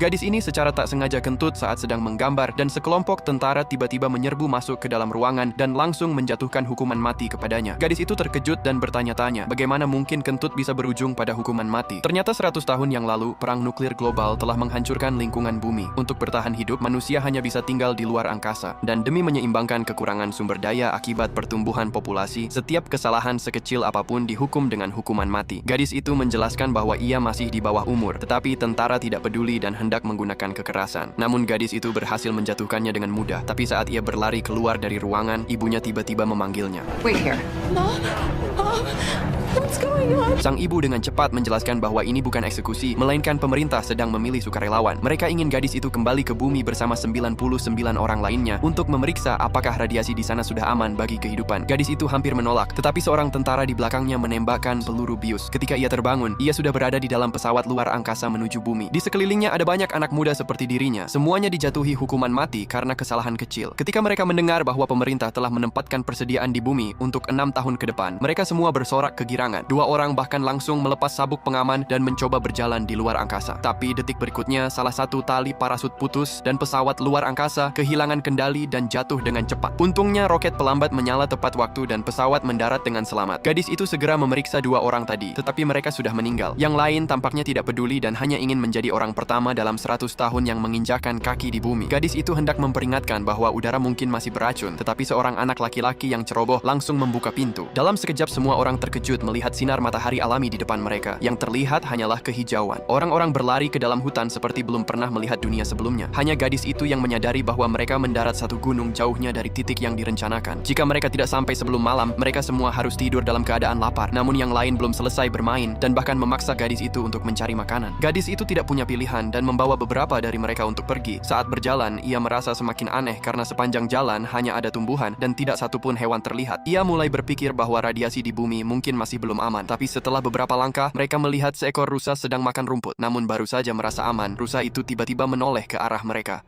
Gadis ini secara tak sengaja kentut saat sedang menggambar dan sekelompok tentara tiba-tiba menyerbu masuk ke dalam ruangan dan langsung menjatuhkan hukuman mati kepadanya. Gadis itu terkejut dan bertanya-tanya, bagaimana mungkin kentut bisa berujung pada hukuman mati? Ternyata 100 tahun yang lalu, perang nuklir global telah menghancurkan lingkungan bumi. Untuk bertahan hidup, manusia hanya bisa tinggal di luar angkasa. Dan demi menyeimbangkan kekurangan sumber daya akibat pertumbuhan populasi, setiap kesalahan sekecil apapun dihukum dengan hukuman mati. Gadis itu menjelaskan bahwa ia masih di bawah umur, tetapi tentara tidak peduli dan hendak menggunakan kekerasan. Namun gadis itu berhasil menjatuhkannya dengan mudah. Tapi saat ia berlari keluar dari ruangan, ibunya tiba-tiba memanggilnya. Wait here. Mom? Mom? What's going on? Sang ibu dengan cepat menjelaskan bahwa ini bukan eksekusi, melainkan pemerintah sedang memilih sukarelawan. Mereka ingin gadis itu kembali ke bumi bersama 99 orang lainnya untuk memeriksa apakah radiasi di sana sudah aman bagi kehidupan. Gadis itu hampir menolak, tetapi seorang tentara di belakangnya menembakkan peluru bius. Ketika ia terbangun, ia sudah berada di dalam pesawat luar angkasa menuju bumi. Di sekelilingnya ada banyak anak muda seperti dirinya. Semuanya dijatuhi hukuman mati karena kesalahan kecil. Ketika mereka mendengar bahwa pemerintah telah menempatkan persediaan di bumi untuk 6 tahun ke depan, mereka semua bersorak kegirangan. 2 orang bahkan langsung melepas sabuk pengaman dan mencoba berjalan di luar angkasa. Tapi detik berikutnya, salah satu tali parasut putus dan pesawat luar angkasa kehilangan kendali dan jatuh dengan cepat. Untungnya roket pelambat menyala tepat waktu dan pesawat mendarat dengan selamat. Gadis itu segera memeriksa 2 orang tadi, tetapi mereka sudah meninggal. Yang lain tampaknya tidak peduli dan hanya ingin menjadi orang pertama dalam 100 tahun yang menginjakan kaki di bumi. Gadis itu hendak memperingatkan bahwa udara mungkin masih beracun, tetapi seorang anak laki-laki yang ceroboh langsung membuka pintu. Dalam sekejap semua orang terkejut melihat sinar matahari alami di depan mereka. Yang terlihat hanyalah kehijauan. Orang-orang berlari ke dalam hutan seperti belum pernah melihat dunia sebelumnya. Hanya gadis itu yang menyadari bahwa mereka mendarat satu gunung jauhnya dari titik yang direncanakan. Jika mereka tidak sampai sebelum malam, mereka semua harus tidur dalam keadaan lapar. Namun yang lain belum selesai bermain dan bahkan memaksa gadis itu untuk mencari makanan. Gadis itu tidak punya pilihan dan membawa beberapa dari mereka untuk pergi. Saat berjalan, ia merasa semakin aneh karena sepanjang jalan hanya ada tumbuhan dan tidak satupun hewan terlihat. Ia mulai berpikir bahwa radiasi di bumi mungkin masih belum aman. Tapi setelah beberapa langkah, mereka melihat seekor rusa sedang makan rumput. Namun baru saja merasa aman, rusa itu tiba-tiba menoleh ke arah mereka.